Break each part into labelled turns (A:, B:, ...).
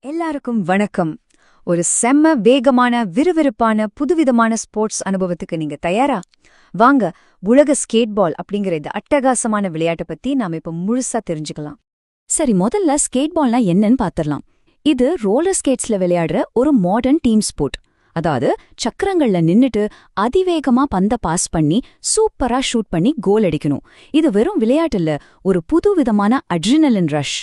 A: எல்லாருக்கும் வணக்கம். ஒரு செம்ம வேகமான விறுவிறுப்பான புதுவிதமான ஸ்போர்ட்ஸ் அனுபவத்துக்கு நீங்க தயாரா? வாங்க, உலக ஸ்கேட் பால் அப்படிங்கிற இந்த அட்டகாசமான விளையாட்டை பத்தி நாம இப்ப முழுசா தெரிஞ்சுக்கலாம்.
B: சரி, முதல்ல ஸ்கேட் பால்னா என்னன்னு பாத்திரலாம். இது ரோலர் ஸ்கேட்ஸ்ல விளையாடுற ஒரு மாடர்ன் டீம் ஸ்போர்ட். அதாவது சக்கரங்கள்ல நின்னுட்டு அதிவேகமா பந்த பாஸ் பண்ணி சூப்பரா ஷூட் பண்ணி கோல் அடிக்கணும். இது வெறும் விளையாட்டுல ஒரு புதுவிதமான அட்ரினலின் ரஷ்.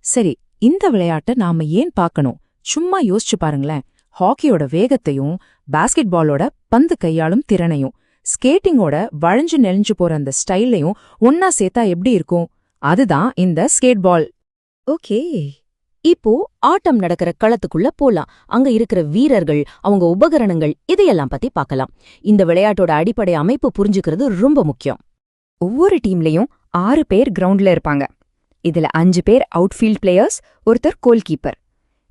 C: சரி, இந்த விளையாட்டை நாம ஏன் பார்க்கணும்? சும்மா யோசிச்சு பாருங்களேன். ஹாக்கியோட வேகத்தையும் பாஸ்கெட் பாலோட பந்து கையாளும் திறனையும் ஸ்கேட்டிங்கோட வளைஞ்சு நெளிஞ்சு போற அந்த ஸ்டைலையும் ஒன்னா சேர்த்தா எப்படி இருக்கும்? அதுதான் இந்த ஸ்கேட் பால்.
B: ஓகே, இப்போ ஆட்டம் நடக்கிற களத்துக்குள்ள போலாம். அங்க இருக்கிற வீரர்கள், அவங்க உபகரணங்கள், இதையெல்லாம் பத்தி பார்க்கலாம். இந்த விளையாட்டோட அடிப்படை அமைப்பு புரிஞ்சுக்கிறது ரொம்ப முக்கியம்.
A: ஒவ்வொரு டீம்லயும் 6 பேர் கிரவுண்ட்ல இருப்பாங்க. இதுல 5 பேர் அவுட்ஃபீல்ட் பிளேயர்ஸ், ஒருத்தர் கோல் கீப்பர்.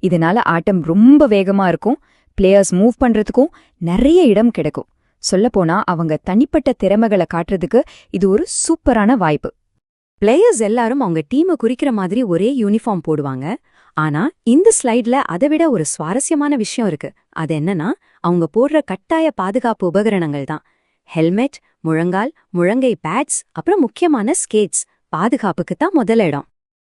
A: இதனால ஆட்டம் ரொம்ப வேகமா இருக்கும். பிளேயர்ஸ் மூவ் பண்றதுக்கும் நிறைய இடம் கிடைக்கும். சொல்லப்போனா அவங்க தனிப்பட்ட திறமைகளை காட்டுறதுக்கு இது ஒரு சூப்பரான வாய்ப்பு.
B: பிளேயர்ஸ் எல்லாரும் அவங்க டீமை குறிக்கிற மாதிரி ஒரே யூனிஃபார்ம் போடுவாங்க. ஆனா இந்த ஸ்லைட்ல அதை விட ஒரு சுவாரஸ்யமான விஷயம் இருக்கு. அது என்னன்னா, அவங்க போடுற கட்டாய பாதுகாப்பு உபகரணங்கள் தான். ஹெல்மெட், முழங்கால், முழங்கை பேட்ஸ், அப்புறம் முக்கியமான ஸ்கேட்ஸ். பாதுகாப்புக்கு தான் முதல் இடம்.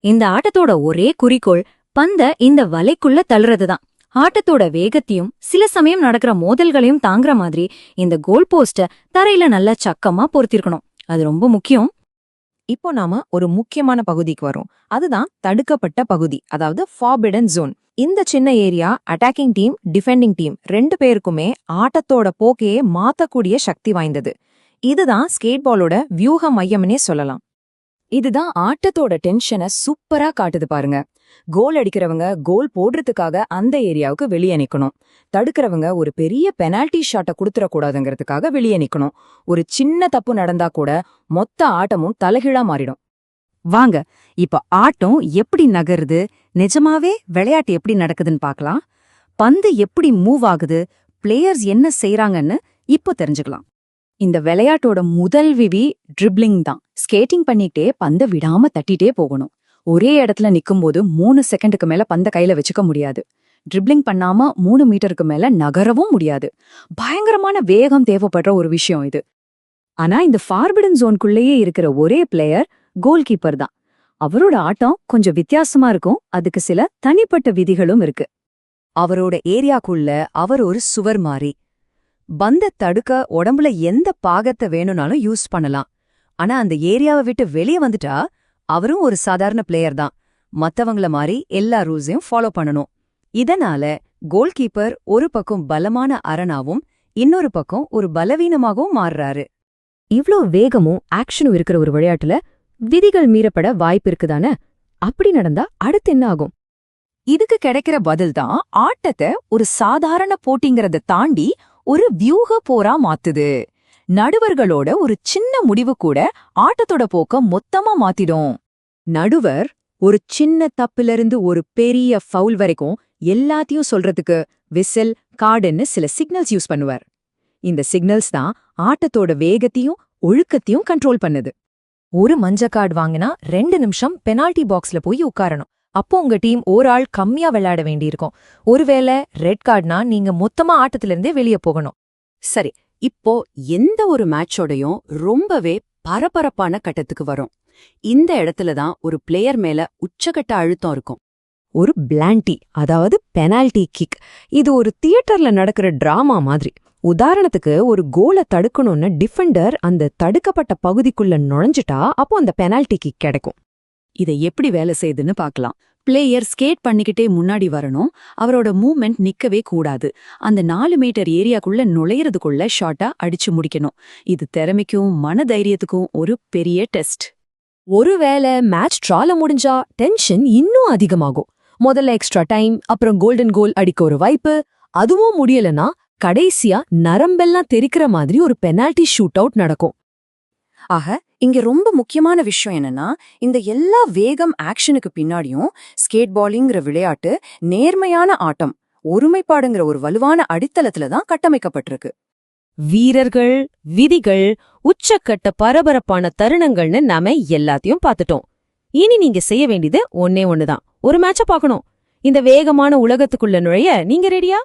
B: இந்த ஆட்டத்தோட ஒரே குறிக்கோள் பந்த இந்த வலைக்குள்ள தள்ளுறதுதான். ஆட்டத்தோட வேகத்தையும் சில சமயம் நடக்கிற மோதல்களையும் தாங்குற மாதிரி இந்த கோல் போஸ்ட தரையில நல்லா சக்கமா பொருத்திருக்கணும். அது ரொம்ப முக்கியம்.
C: இப்போ நாம ஒரு முக்கியமான பகுதிக்கு வரோம். அதுதான் தடுக்கப்பட்ட பகுதி, அதாவது ஃபார்பிடன் ஜோன். இந்த சின்ன area attacking team, defending team 2 பேருக்குமே ஆட்டத்தோட போக்கையே மாத்தக்கூடிய சக்தி வாய்ந்தது. இதுதான் ஸ்கேட் பாலோட வியூக மையம்னே சொல்லலாம்.
B: இதுதான் ஆட்டத்தோட டென்ஷனை சூப்பரா காட்டுது பாருங்க. கோல் அடிக்கிறவங்க கோல் போடுறதுக்காக அந்த ஏரியாவுக்கு வெளியே நிக்கணும். தடுக்கிறவங்க ஒரு பெரிய பெனால்டி ஷாட்டை கொடுத்துடக்கூடாதுங்கிறதுக்காக வெளியே நிக்கணும். ஒரு சின்ன தப்பு நடந்தா கூட மொத்த ஆட்டமும் தலைகீழா மாறிடும்.
A: வாங்க, இப்ப ஆட்டம் எப்படி நகருது, நிஜமாவே விளையாட்டு எப்படி நடக்குதுன்னு பார்க்கலாம். பந்து எப்படி மூவ் ஆகுது, பிளேயர்ஸ் என்ன செய்றாங்கன்னு இப்போ தெரிஞ்சுக்கலாம். இந்த விளையாட்டோட முதல் விதி ட்ரிப்ளிங் தான். ஸ்கேட்டிங் பண்ணிக்கிட்டே பந்த விடாம தட்டிட்டே போகணும். ஒரே இடத்துல நிக்கும்போது 3 செகண்டுக்கு மேல பந்த கையில வச்சுக்க முடியாது. ட்ரிப்ளிங் பண்ணாம 3 மீட்டருக்கு மேல நகரவும் முடியாது. பயங்கரமான வேகம் தேவைப்படுற ஒரு விஷயம் இது. ஆனா இந்த ஃபார்பிடன் ஜோனுக்குள்ளேயே இருக்கிற ஒரே பிளேயர் கோல் கீப்பர் தான். அவரோட ஆட்டம் கொஞ்சம் வித்தியாசமா இருக்கும். அதுக்கு சில தனிப்பட்ட விதிகளும் இருக்கு. அவரோட ஏரியாக்குள்ள அவர் ஒரு சுவர் மாறி. பந்த தடுக்க உடம்புல எந்த பாகத்தை வேணும்னாலும் யூஸ் பண்ணலாம். ஆனா அந்த ஏரியாவை விட்டு வெளியே வந்துட்டா அவரும் ஒரு சாதாரண பிளேயர் தான். மத்தவங்கள மாதிரி எல்லா ரூல்ஸையும் ஃபாலோ பண்ணணும். இதனால கோல் கீப்பர் ஒரு பக்கம் பலமான அரணாவும் இன்னொரு பக்கம் ஒரு பலவீனமாகவும் மாறுறாரு.
B: இவ்ளோ வேகமும் ஆக்ஷனும் இருக்கிற ஒரு விளையாட்டுல விதிகள் மீறப்பட வாய்ப்பு இருக்குதானே? அப்படி நடந்தா அடுத்து என்ன ஆகும்?
C: இதுக்கு கிடைக்கிற பதில் தான் ஆட்டத்தை ஒரு சாதாரண போட்டிங்கிறத தாண்டி ஒரு வியூக போரா மாத்துது. நடுவர்களோட ஒரு சின்ன முடிவு கூட ஆட்டத்தோட போக்க மொத்தமா மாத்திடும்.
A: நடுவர் ஒரு சின்ன தப்பிலிருந்து ஒரு பெரிய ஃபவுல் வரைக்கும் எல்லாத்தையும் சொல்றதுக்கு விசில், கார்டுன்னு சில சிக்னல்ஸ் யூஸ் பண்ணுவார். இந்த சிக்னல்ஸ் தான் ஆட்டத்தோட வேகத்தையும் ஒழுக்கத்தையும் கண்ட்ரோல் பண்ணுது.
C: ஒரு மஞ்ச கார்டு வாங்கினா 2 நிமிஷம் பெனால்டி பாக்ஸ்ல போய் உட்காரணும். அப்போ உங்க டீம் ஒரு ஆள் கம்மியா விளையாட வேண்டியிருக்கும். ஒருவேளை ரெட் கார்டுனா நீங்க மொத்தமா ஆட்டத்திலிருந்தே வெளியே போகணும்.
B: சரி, இப்போ எந்த ஒரு மேட்சோடையும் ரொம்பவே பரபரப்பான கட்டத்துக்கு வரும். இந்த இடத்துல தான் ஒரு பிளேயர் மேல உச்சகட்ட அழுத்தம் இருக்கும்.
C: ஒரு பிளாண்டி, அதாவது பெனால்டி கிக். இது ஒரு தியேட்டர்ல நடக்கிற டிராமா மாதிரி. உதாரணத்துக்கு, ஒரு கோலை தடுக்கணும்னு டிஃபெண்டர் அந்த தடுக்கப்பட்ட பகுதிக்குள்ள நுழைஞ்சிட்டா அப்போ அந்த பெனால்டி கிக் கிடைக்கும்.
B: இதை எப்படி வேலை செய்யுதுன்னு பார்க்கலாம். பிளேயர் ஸ்கேட் பண்ணிக்கிட்டே முன்னாடி வரணும். அவரோட மூவ்மெண்ட் நிக்கவே கூடாது. அந்த 4 மீட்டர் ஏரியாக்குள்ள நுழையறதுக்குள்ள ஷாட்டா அடிச்சு முடிக்கணும். இது திறமைக்கும் மனதைரியத்துக்கும் ஒரு பெரிய டெஸ்ட்.
C: ஒருவேளை மேட்ச் ட்ரால முடிஞ்சா டென்ஷன் இன்னும் அதிகமாகும். முதல்ல எக்ஸ்ட்ரா டைம், அப்புறம் கோல்டன் கோல் அடிக்க ஒரு வாய்ப்பு. அதுவும் முடியலனா கடைசியா நரம்பெல்லாம் தெரிக்கிற மாதிரி ஒரு பெனால்டி ஷூட் அவுட் நடக்கும்.
B: ஆக, இங்க ரொம்ப முக்கியமான விஷயம் என்னன்னா, இந்த எல்லா வேகம் ஆக்ஷனுக்கு பின்னாடியும் ஸ்கேட் பாலிங்கிற விளையாட்டு நேர்மையான ஆட்டம், ஒருமைப்பாடுங்கிற ஒரு வலுவான அடித்தளத்துல தான் கட்டமைக்கப்பட்டிருக்கு.
C: வீரர்கள், விதிகள், உச்சக்கட்ட பரபரப்பான தருணங்கள்னு நாம எல்லாத்தையும் பார்த்துட்டோம். இனி நீங்க செய்ய வேண்டியது ஒன்னே ஒண்ணுதான். ஒரு மேட்ச பார்க்கணும். இந்த வேகமான உலகத்துக்குள்ள நுழைய நீங்க ரெடியா?